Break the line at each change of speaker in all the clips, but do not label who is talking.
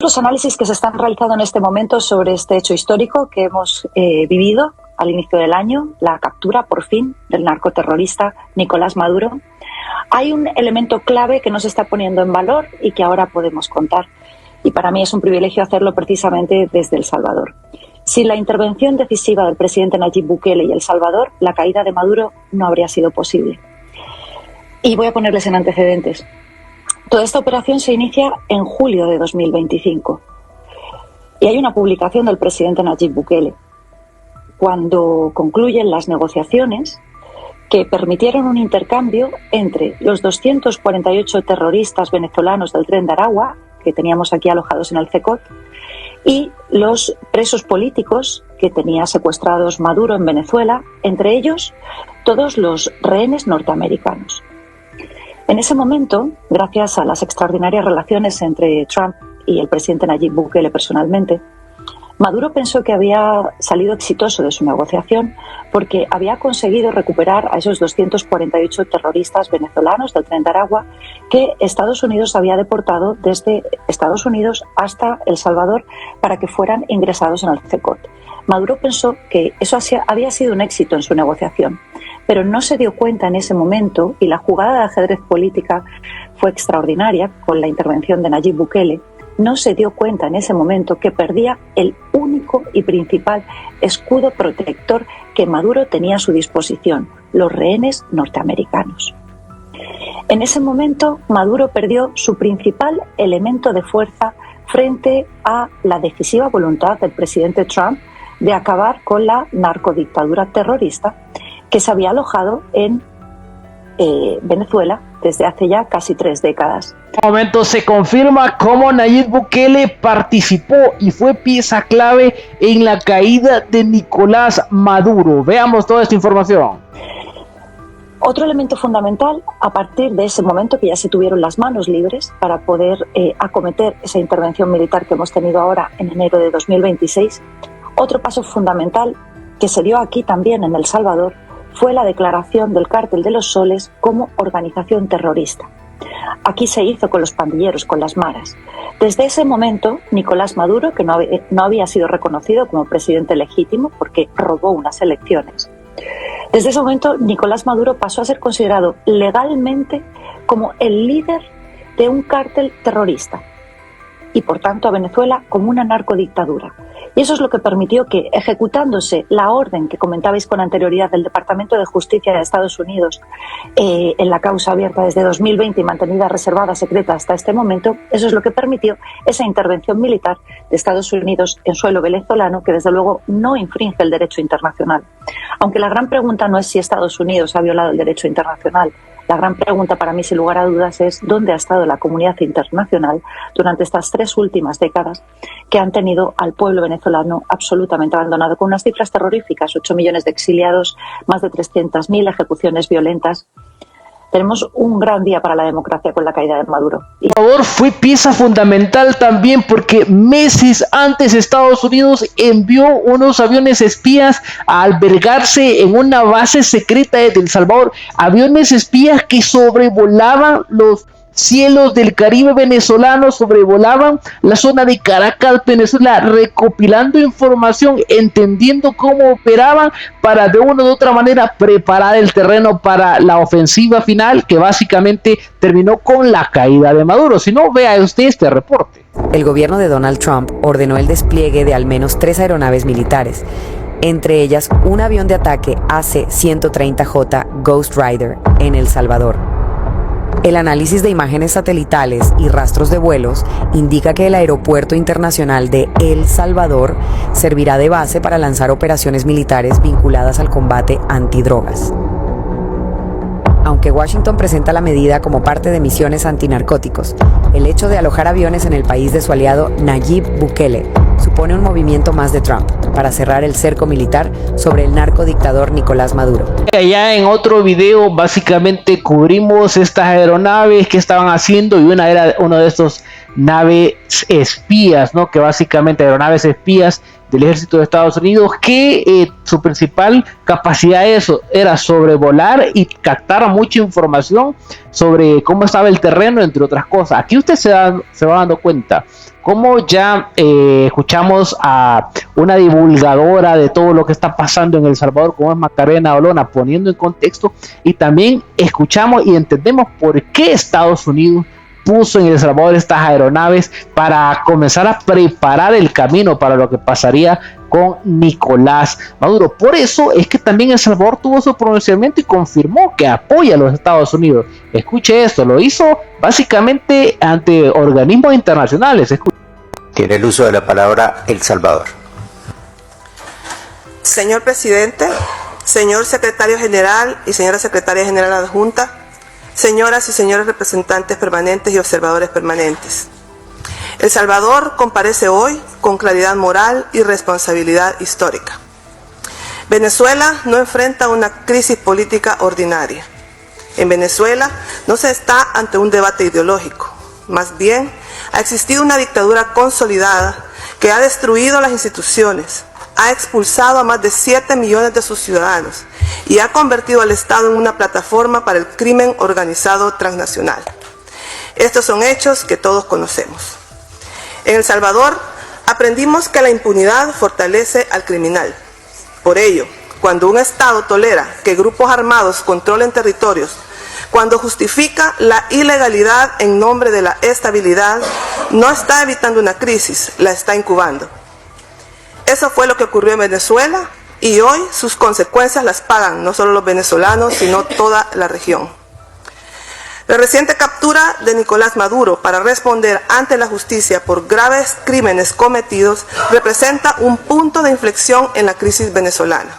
los análisis que se están realizando en este momento sobre este hecho histórico que hemos vivido al inicio del año, la captura por fin del narcoterrorista Nicolás Maduro, hay un elemento clave que no se está poniendo en valor y que ahora podemos contar. Y para mí es un privilegio hacerlo precisamente desde El Salvador. Sin la intervención decisiva del presidente Nayib Bukele y El Salvador, la caída de Maduro no habría sido posible. Y voy a ponerles en antecedentes. Toda esta operación se inicia en julio de 2025. Y hay una publicación del presidente Nayib Bukele. Cuando concluyen las negociaciones que permitieron un intercambio entre los 248 terroristas venezolanos del Tren de Aragua, que teníamos aquí alojados en el CECOT, y los presos políticos que tenía secuestrados Maduro en Venezuela, entre ellos todos los rehenes norteamericanos. En ese momento, gracias a las extraordinarias relaciones entre Trump y el presidente Nayib Bukele personalmente, Maduro pensó que había salido exitoso de su negociación porque había conseguido recuperar a esos 248 terroristas venezolanos del Tren de Aragua que Estados Unidos había deportado desde Estados Unidos hasta El Salvador para que fueran ingresados en el CECOT. Maduro pensó que eso había sido un éxito en su negociación, pero no se dio cuenta en ese momento, y la jugada de ajedrez política fue extraordinaria con la intervención de Nayib Bukele. No se dio cuenta en ese momento que perdía el único y principal escudo protector que Maduro tenía a su disposición, los rehenes norteamericanos. En ese momento, Maduro perdió su principal elemento de fuerza frente a la decisiva voluntad del presidente Trump de acabar con la narcodictadura terrorista que se había alojado en Venezuela desde hace ya casi 3 décadas.
En este momento se confirma cómo Nayib Bukele participó y fue pieza clave en la caída de Nicolás Maduro. Veamos toda esta información.
Otro elemento fundamental, a partir de ese momento que ya se tuvieron las manos libres para poder acometer esa intervención militar que hemos tenido ahora en enero de 2026, otro paso fundamental que se dio aquí también en El Salvador fue la declaración del Cártel de los Soles como organización terrorista. Aquí se hizo con los pandilleros, con las maras. Desde ese momento, Nicolás Maduro, que no había sido reconocido como presidente legítimo porque robó unas elecciones, desde ese momento Nicolás Maduro pasó a ser considerado legalmente como el líder de un cártel terrorista y por tanto a Venezuela como una narcodictadura. Y eso es lo que permitió que, ejecutándose la orden que comentabais con anterioridad del Departamento de Justicia de Estados Unidos en la causa abierta desde 2020 y mantenida reservada, secreta hasta este momento, eso es lo que permitió esa intervención militar de Estados Unidos en suelo venezolano, que desde luego no infringe el derecho internacional. Aunque la gran pregunta no es si Estados Unidos ha violado el derecho internacional. La gran pregunta para mí, sin lugar a dudas, es dónde ha estado la comunidad internacional durante estas 3 últimas décadas que han tenido al pueblo venezolano absolutamente abandonado, con unas cifras terroríficas: 8 millones de exiliados, más de 300.000 ejecuciones violentas. Tenemos un gran día para la democracia con la caída de Maduro.
Por favor, fue pieza fundamental también porque meses antes Estados Unidos envió unos aviones espías a albergarse en una base secreta de El Salvador. Aviones espías que sobrevolaban los cielos del Caribe venezolano, sobrevolaban la zona de Caracas, Venezuela, recopilando información, entendiendo cómo operaban para de una u otra manera preparar el terreno para la ofensiva final que básicamente terminó con la caída de Maduro. Si no, vea usted este reporte.
El gobierno de Donald Trump ordenó el despliegue de al menos 3 aeronaves militares, entre ellas un avión de ataque AC-130J Ghost Rider en El Salvador. El análisis de imágenes satelitales y rastros de vuelos indica que el aeropuerto internacional de El Salvador servirá de base para lanzar operaciones militares vinculadas al combate antidrogas. Aunque Washington presenta la medida como parte de misiones antinarcóticos, el hecho de alojar aviones en el país de su aliado Nayib Bukele supone un movimiento más de Trump para cerrar el cerco militar sobre el narcodictador Nicolás Maduro.
Allá en otro video básicamente cubrimos estas aeronaves que estaban haciendo, y una era uno de estos naves espías, ¿no? Que básicamente aeronaves espías del ejército de Estados Unidos, que su principal capacidad era sobrevolar y captar mucha información sobre cómo estaba el terreno, entre otras cosas. Aquí usted se va dando cuenta como ya escuchamos a una divulgadora de todo lo que está pasando en El Salvador, como es Macarena Olona, poniendo en contexto, y también escuchamos y entendemos por qué Estados Unidos puso en El Salvador estas aeronaves para comenzar a preparar el camino para lo que pasaría con Nicolás Maduro. Por eso es que también El Salvador tuvo su pronunciamiento y confirmó que apoya a los Estados Unidos. Escuche esto, lo hizo básicamente ante organismos internacionales.
Tiene el uso de la palabra El Salvador.
Señor presidente, señor secretario general y señora secretaria general adjunta, señoras y señores representantes permanentes y observadores permanentes. El Salvador comparece hoy con claridad moral y responsabilidad histórica. Venezuela no enfrenta una crisis política ordinaria. En Venezuela no se está ante un debate ideológico. Más bien, ha existido una dictadura consolidada que ha destruido las instituciones, ha expulsado a más de 7 millones de sus ciudadanos y ha convertido al Estado en una plataforma para el crimen organizado transnacional. Estos son hechos que todos conocemos. En El Salvador aprendimos que la impunidad fortalece al criminal. Por ello, cuando un Estado tolera que grupos armados controlen territorios, cuando justifica la ilegalidad en nombre de la estabilidad, no está evitando una crisis, la está incubando. Eso fue lo que ocurrió en Venezuela y hoy sus consecuencias las pagan no solo los venezolanos, sino toda la región. La reciente captura de Nicolás Maduro para responder ante la justicia por graves crímenes cometidos representa un punto de inflexión en la crisis venezolana.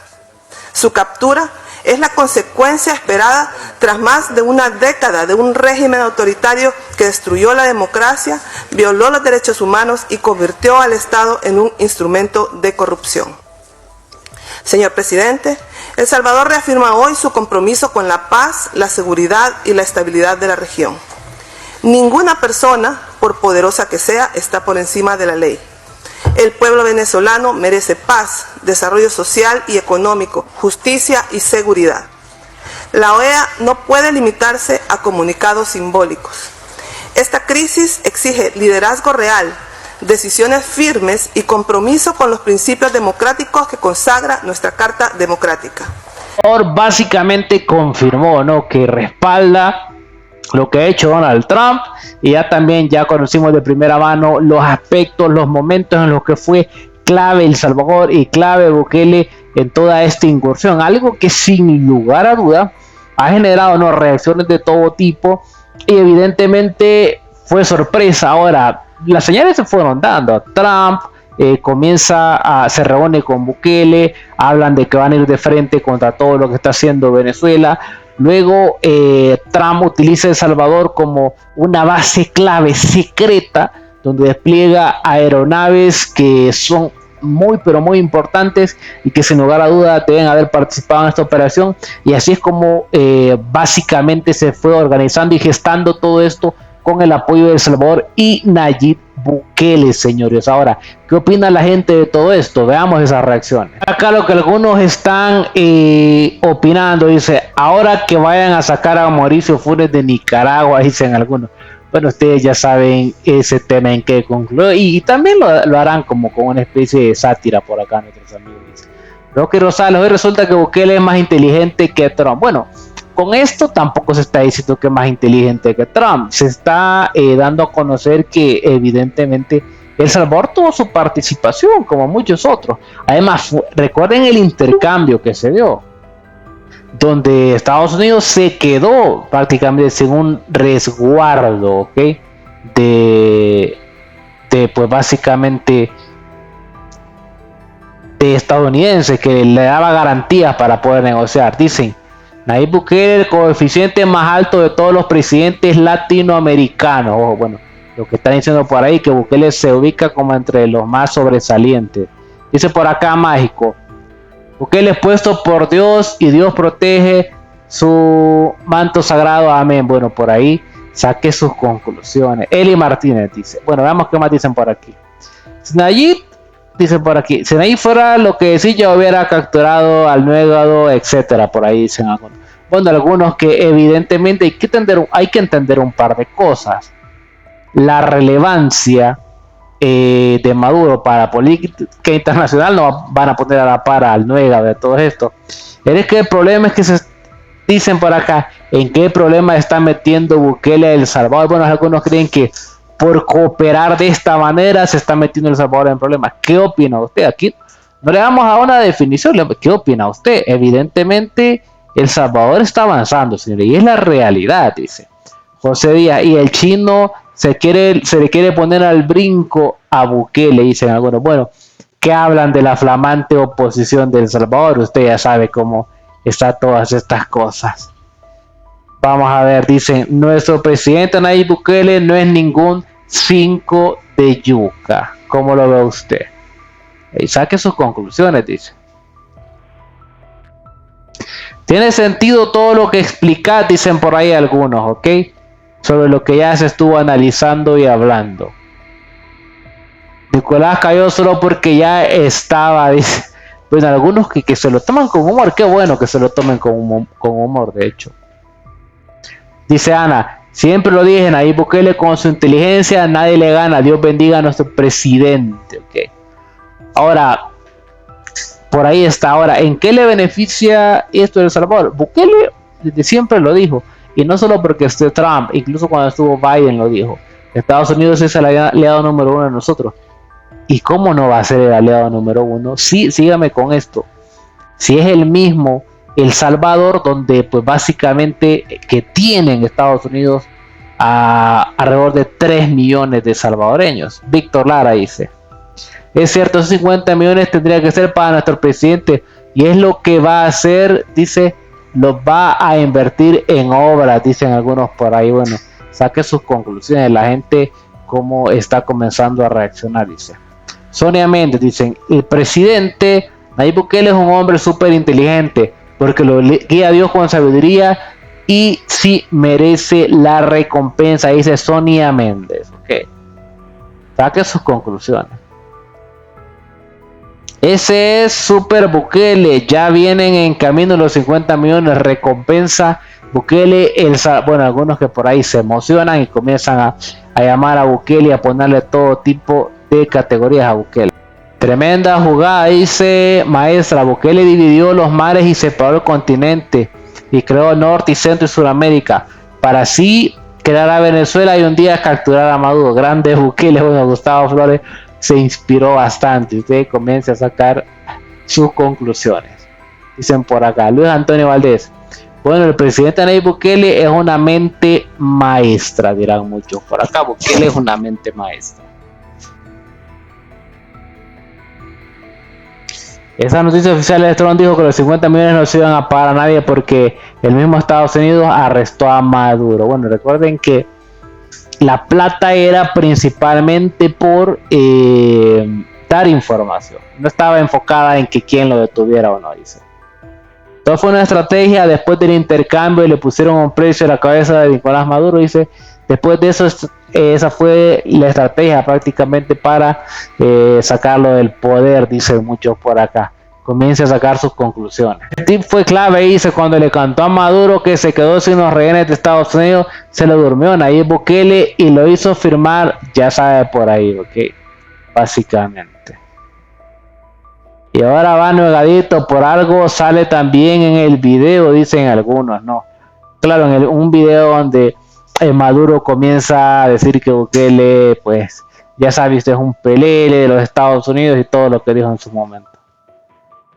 Su captura es la consecuencia esperada tras más de una década de un régimen autoritario que destruyó la democracia, violó los derechos humanos y convirtió al Estado en un instrumento de corrupción. Señor presidente, El Salvador reafirma hoy su compromiso con la paz, la seguridad y la estabilidad de la región. Ninguna persona, por poderosa que sea, está por encima de la ley. El pueblo venezolano merece paz, desarrollo social y económico, justicia y seguridad. La OEA no puede limitarse a comunicados simbólicos. Esta crisis exige liderazgo real, decisiones firmes y compromiso con los principios democráticos que consagra nuestra Carta Democrática.
Básicamente confirmó, ¿no?, que respalda lo que ha hecho Donald Trump, y ya conocimos de primera mano los aspectos, los momentos en los que fue clave El Salvador y clave Bukele en toda esta incursión, algo que sin lugar a duda ha generado, ¿no?, reacciones de todo tipo, y evidentemente fue sorpresa. Ahora, las señales se fueron dando. Trump se reúne con Bukele, hablan de que van a ir de frente contra todo lo que está haciendo Venezuela. Luego Trump utiliza El Salvador como una base clave secreta donde despliega aeronaves que son muy pero muy importantes y que sin lugar a duda deben haber participado en esta operación, y así es como básicamente se fue organizando y gestando todo esto con el apoyo de El Salvador y Nayib Bukele, señores. Ahora, ¿qué opina la gente de todo esto? Veamos esas reacciones. Acá lo que algunos están opinando, dice, ahora que vayan a sacar a Mauricio Funes de Nicaragua, dicen algunos. Bueno, ustedes ya saben ese tema en que concluyó, y también lo harán como con una especie de sátira por acá nuestros amigos. Dice Rocky Rosales, hoy resulta que Bukele es más inteligente que Trump. Bueno, con esto tampoco se está diciendo que es más inteligente que Trump. Se está dando a conocer que evidentemente El Salvador tuvo su participación como muchos otros. Además, recuerden el intercambio que se dio, donde Estados Unidos se quedó prácticamente sin un resguardo, ¿ok?, de pues básicamente de estadounidenses, que le daba garantías para poder negociar. Dicen, Nayib Bukele, el coeficiente más alto de todos los presidentes latinoamericanos. Ojo, bueno, lo que están diciendo por ahí, que Bukele se ubica como entre los más sobresalientes. Dice por acá Mágico, Bukele es puesto por Dios y Dios protege su manto sagrado, amén. Bueno, por ahí saqué sus conclusiones. Eli Martínez dice, bueno, veamos qué más dicen por aquí. Nayib dice por aquí, si Nayib fuera lo que decía, ya hubiera capturado al Nuegado, etcétera. Por ahí dicen algunos. Bueno, algunos que evidentemente hay que entender un par de cosas. La relevancia de Maduro para política internacional no van a poner a la par al Nuega de todo esto. Es que el problema es que se dicen por acá, ¿en qué problema está metiendo Bukele a El Salvador? Bueno, algunos creen que por cooperar de esta manera se está metiendo El Salvador en problemas. ¿Qué opina usted? Aquí no le damos a una definición. ¿Qué opina usted? Evidentemente El Salvador está avanzando, señor, y es la realidad, dice José Díaz. Y el chino se le quiere poner al brinco a Bukele, dicen algunos. Bueno, ¿qué hablan de la flamante oposición de El Salvador? Usted ya sabe cómo están todas estas cosas. Vamos a ver, dicen, nuestro presidente Nayib Bukele no es ningún 5 de yuca. ¿Cómo lo ve usted? Y saque sus conclusiones, dice. Tiene sentido todo lo que explicás, dicen por ahí algunos, ¿ok? Sobre lo que ya se estuvo analizando y hablando. Nicolás cayó solo porque ya estaba, dice. Bueno, algunos que se lo toman con humor, qué bueno que se lo tomen con humor, de hecho. Dice Ana, siempre lo dije, Nayib Bukele con su inteligencia nadie le gana, Dios bendiga a nuestro presidente, ¿ok? Ahora, por ahí está. Ahora, ¿en qué le beneficia esto de El Salvador? Bukele desde siempre lo dijo, y no solo porque esté Trump, incluso cuando estuvo Biden lo dijo. Estados Unidos es el aliado número 1 de nosotros. ¿Y cómo no va a ser el aliado número 1? Sí, sígame con esto. Si es el mismo El Salvador, donde pues básicamente que tienen Estados Unidos a alrededor de 3 millones de salvadoreños. Víctor Lara dice, es cierto, esos 50 millones tendría que ser para nuestro presidente, y es lo que va a hacer, dice, los va a invertir en obras, dicen algunos por ahí. Bueno, saque sus conclusiones, la gente cómo está comenzando a reaccionar, dice. Sonia Méndez, dicen, el presidente Nayib Bukele es un hombre súper inteligente, porque lo guía a Dios con sabiduría y sí merece la recompensa, dice Sonia Méndez. Ok, saque sus conclusiones. Ese es Super Bukele, ya vienen en camino los 50 millones, recompensa Bukele. Bueno, algunos que por ahí se emocionan y comienzan a llamar a Bukele y a ponerle todo tipo de categorías a Bukele. Tremenda jugada, dice maestra. Bukele dividió los mares y separó el continente y creó Norte y Centro y Sudamérica para así crear a Venezuela y un día capturar a Maduro. Grande Bukele. Bueno, Gustavo Flores se inspiró bastante. Usted comienza a sacar sus conclusiones. Dicen por acá Luis Antonio Valdés, bueno, el presidente Nayib Bukele es una mente maestra, dirán muchos por acá. Bukele es una mente maestra. Esa noticia oficial de Trump dijo que los 50 millones no se iban a pagar a nadie porque el mismo Estados Unidos arrestó a Maduro. Bueno, recuerden que la plata era principalmente por dar información. No estaba enfocada en que quién lo detuviera o no, dice. Todo fue una estrategia después del intercambio y le pusieron un precio a la cabeza de Nicolás Maduro, dice. Después de eso, esa fue la estrategia prácticamente para sacarlo del poder, dicen muchos por acá. Comience a sacar sus conclusiones. El tip fue clave, dice, cuando le cantó a Maduro que se quedó sin los rehenes de Estados Unidos, se lo durmió Nayib Bukele y lo hizo firmar, ya sabe por ahí, ok, básicamente. Y ahora va nuegadito, por algo sale también en el video, dicen algunos, ¿no? Claro, en un video donde Maduro comienza a decir que Bukele, pues, ya sabe usted, es un pelele de los Estados Unidos y todo lo que dijo en su momento.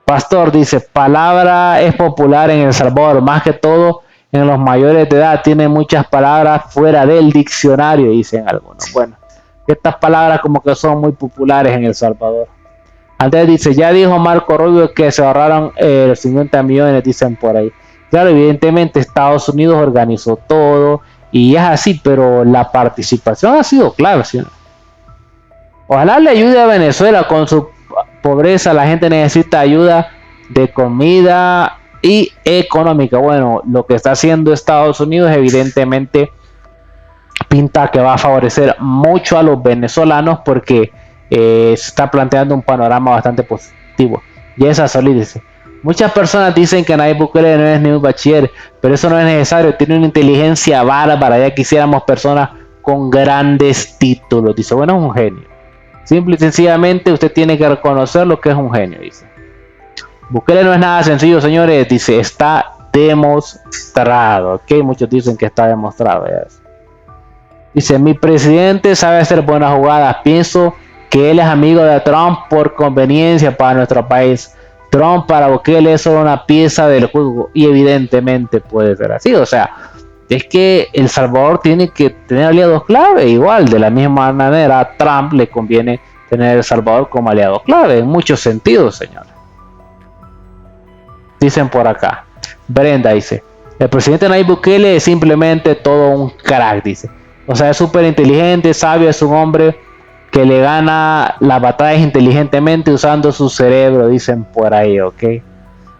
Pastor dice, palabra es popular en El Salvador, más que todo en los mayores de edad, tiene muchas palabras fuera del diccionario, dicen algunos. Bueno, estas palabras como que son muy populares en El Salvador. Antes dice, ya dijo Marco Rubio que se ahorraron los 50 millones, dicen por ahí. Claro, evidentemente Estados Unidos organizó todo y es así, pero la participación ha sido clave, ¿sí? Ojalá le ayude a Venezuela con su pobreza. La gente necesita ayuda de comida y económica. Bueno, lo que está haciendo Estados Unidos evidentemente pinta que va a favorecer mucho a los venezolanos porque se está planteando un panorama bastante positivo. Y esa solidez. Muchas personas dicen que Nayib Bukele no es ni un bachiller, pero eso no es necesario. Tiene una inteligencia bárbara. Ya quisiéramos personas con grandes títulos. Dice, bueno, es un genio. Simple y sencillamente usted tiene que reconocer lo que es un genio, dice. Bukele no es nada sencillo, señores, dice, está demostrado, ok, muchos dicen que está demostrado, ya. Dice, mi presidente sabe hacer buenas jugadas, pienso que él es amigo de Trump por conveniencia para nuestro país. Trump para Bukele es solo una pieza del juego y evidentemente puede ser así, o sea, es que El Salvador tiene que tener aliados clave, igual, de la misma manera a Trump le conviene tener El Salvador como aliado clave, en muchos sentidos, señores. Dicen por acá, Brenda dice, el presidente Nayib Bukele es simplemente todo un crack, dice. O sea, es súper inteligente, sabio, es un hombre que le gana las batallas inteligentemente usando su cerebro, dicen por ahí, ok.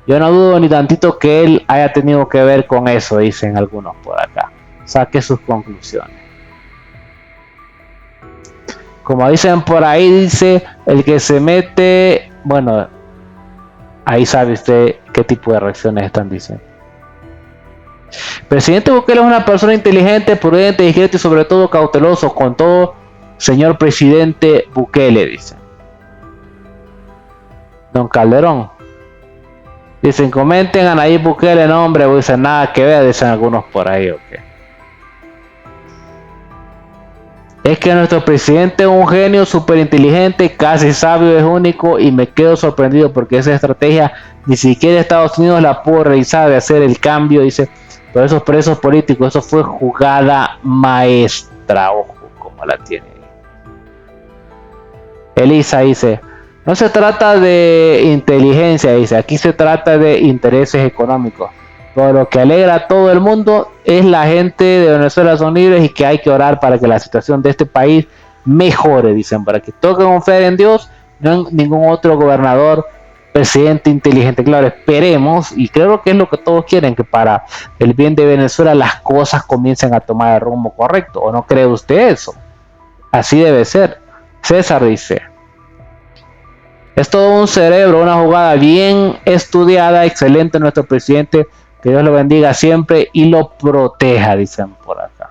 Yo no dudo ni tantito que él haya tenido que ver con eso, dicen algunos por acá. Saque sus conclusiones. Como dicen por ahí, dice, el que se mete, bueno, ahí sabe usted qué tipo de reacciones están diciendo. Presidente Bukele es una persona inteligente, prudente, discreto y sobre todo cauteloso con todo, señor presidente Bukele, dice. Don Calderón. Dicen, comenten a Nayib Bukele, no hombre, dicen nada que ver, dicen algunos por ahí, ok. Es que nuestro presidente es un genio súper inteligente, casi sabio, es único y me quedo sorprendido porque esa estrategia ni siquiera Estados Unidos la pudo realizar de hacer el cambio, dice, por esos presos políticos, eso fue jugada maestra, ojo como la tiene. Elisa dice, no se trata de inteligencia, dice, aquí se trata de intereses económicos. Pero lo que alegra a todo el mundo es la gente de Venezuela son libres y que hay que orar para que la situación de este país mejore, dicen, para que toquen confiar en Dios, no en ningún otro gobernador, presidente inteligente. Claro, esperemos, y creo que es lo que todos quieren, que para el bien de Venezuela las cosas comiencen a tomar el rumbo correcto. ¿O no cree usted eso? Así debe ser. César dice, es todo un cerebro, una jugada bien estudiada, excelente nuestro presidente, que Dios lo bendiga siempre y lo proteja, dicen por acá.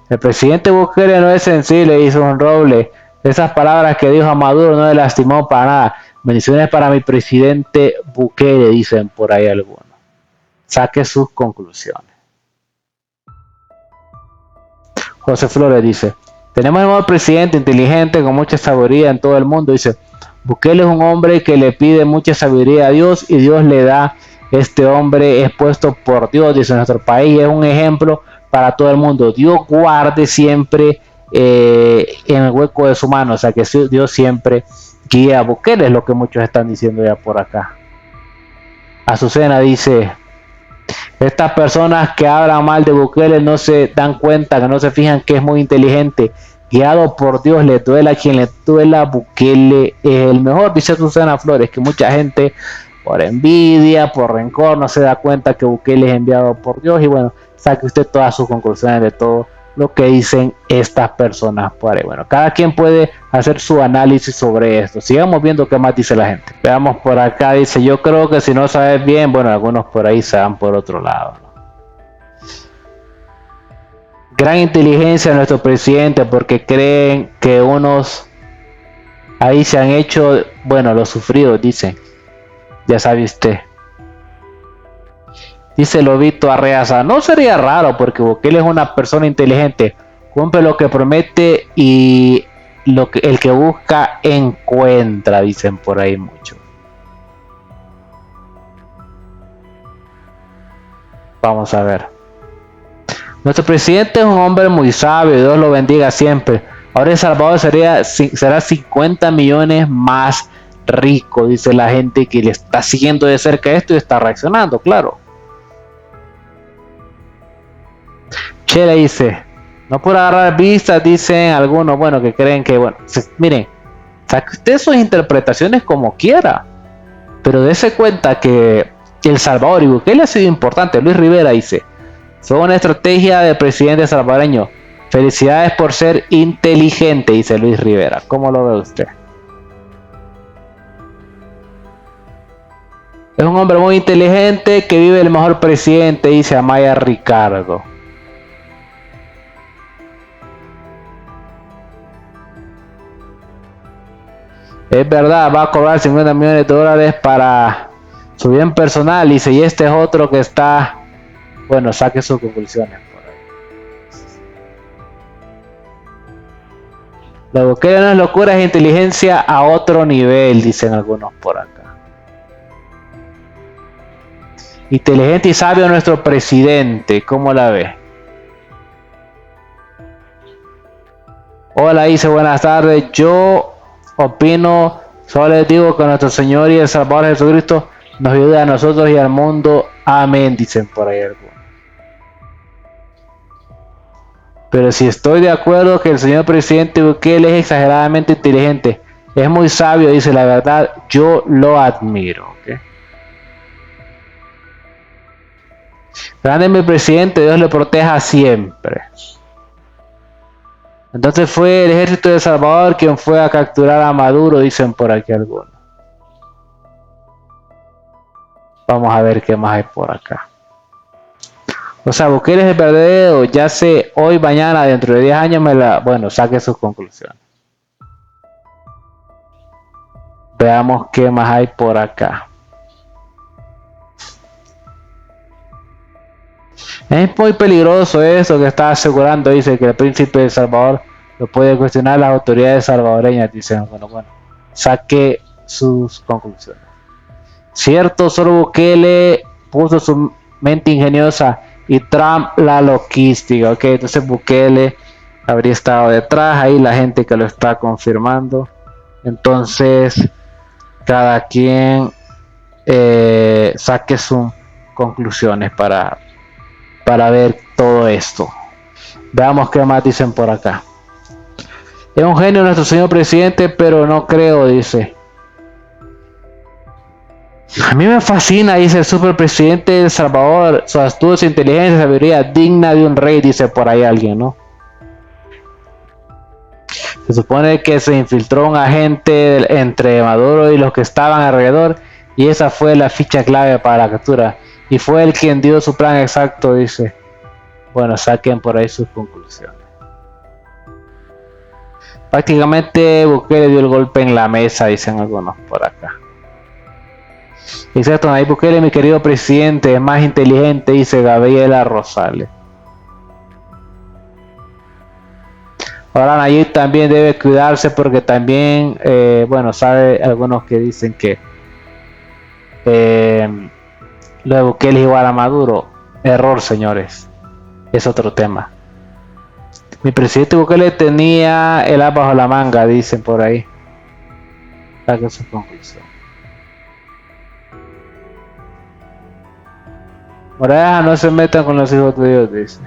El presidente Bukele no es sensible, dice un roble. Esas palabras que dijo a Maduro no le lastimó para nada. Bendiciones para mi presidente Bukele, dicen por ahí algunos. Saque sus conclusiones. José Flores dice, tenemos un nuevo presidente inteligente con mucha sabiduría en todo el mundo, dice, Bukele es un hombre que le pide mucha sabiduría a Dios y Dios le da. Este hombre es puesto por Dios, dice, nuestro país es un ejemplo para todo el mundo. Dios guarde siempre en el hueco de su mano, o sea que Dios siempre guía a Bukele, es lo que muchos están diciendo ya por acá. Azucena dice, estas personas que hablan mal de Bukele no se dan cuenta, que no se fijan que es muy inteligente. Guiado por Dios, le duela a quien le duela, Bukele es el mejor, dice Susana Flores, que mucha gente por envidia, por rencor, no se da cuenta que Bukele es enviado por Dios. Y bueno, saque usted todas sus conclusiones de todo lo que dicen estas personas por ahí. Bueno, cada quien puede hacer su análisis sobre esto. Sigamos viendo qué más dice la gente. Veamos por acá, dice, yo creo que si no sabes bien, bueno, algunos por ahí se van por otro lado, ¿no? Gran inteligencia de nuestro presidente porque creen que unos ahí se han hecho, bueno, los sufridos, dicen. Ya sabe usted. Dice Lobito Arreaza, no sería raro porque Bukele es una persona inteligente, cumple lo que promete y el que busca encuentra, dicen por ahí mucho. Vamos a ver. Nuestro presidente es un hombre muy sabio, Dios lo bendiga siempre. Ahora El Salvador será 50 millones más rico, dice la gente que le está siguiendo de cerca esto y está reaccionando, claro. Chela dice, no por agarrar vistas, dicen algunos, bueno, que creen que, bueno, miren, saque usted sus interpretaciones como quiera, pero dése cuenta que El Salvador y Bukele ha sido importante. Luis Rivera dice, fue una estrategia del presidente salvadoreño. Felicidades por ser inteligente, dice Luis Rivera. ¿Cómo lo ve usted? Es un hombre muy inteligente que vive el mejor presidente, dice Amaya Ricardo. Es verdad, va a cobrar 50 millones de dólares para su bien personal. Dice, y este es otro que está... Bueno, saque sus conclusiones por ahí. Lo que no es locura, es inteligencia a otro nivel, dicen algunos por acá. Inteligente y sabio nuestro presidente, ¿cómo la ve? Hola, dice, buenas tardes. Yo opino, solo les digo que nuestro Señor y el Salvador Jesucristo nos ayude a nosotros y al mundo. Amén, dicen por ahí algunos. Pero si estoy de acuerdo que el señor presidente Bukele es exageradamente inteligente, es muy sabio, dice la verdad, yo lo admiro. ¿Okay? Grande mi presidente, Dios le proteja siempre. Entonces fue el ejército de El Salvador quien fue a capturar a Maduro, dicen por aquí algunos. Vamos a ver qué más hay por acá. O sea, Bukele es el verdadero, ya sé, hoy, mañana, dentro de 10 años bueno, saque sus conclusiones. Veamos qué más hay por acá. Es muy peligroso eso que está asegurando, dice que el príncipe de El Salvador lo puede cuestionar las autoridades salvadoreñas, dicen, bueno, saque sus conclusiones. Cierto, solo Bukele puso su mente ingeniosa y Trump la logística, ok, entonces Bukele habría estado detrás, ahí la gente que lo está confirmando, entonces cada quien saque sus conclusiones para ver todo esto. Veamos qué más dicen por acá. Es un genio nuestro señor presidente, pero no creo, dice. A mí me fascina, dice el superpresidente de El Salvador, su astucia, inteligencia y sabiduría digna de un rey, dice por ahí alguien, ¿no? Se supone que se infiltró un agente entre Maduro y los que estaban alrededor, y esa fue la ficha clave para la captura. Y fue él quien dio su plan exacto, dice. Bueno, saquen por ahí sus conclusiones. Prácticamente Bukele dio el golpe en la mesa, dicen algunos por acá. Exacto, Nayib Bukele, mi querido presidente, es más inteligente, dice Gabriela Rosales. Ahora Nayib también debe cuidarse porque también, bueno, sabe algunos que dicen que lo de Bukele es igual a Maduro. Error, señores. Es otro tema. Mi presidente Bukele tenía el as bajo la manga, dicen por ahí. Saque su conclusión. Moreja, no se metan con los hijos de Dios, dice.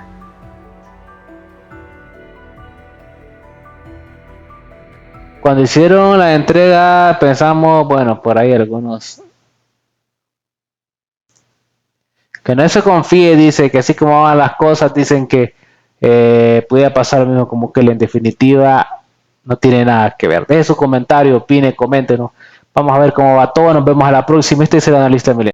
Cuando hicieron la entrega pensamos, bueno, por ahí algunos, que no se confíe, dice, que así como van las cosas, dicen que pudiera pasar lo mismo como que en definitiva no tiene nada que ver. Deje su comentario, opine, coméntenos. Vamos a ver cómo va todo, nos vemos a la próxima. Este es el analista Milenio.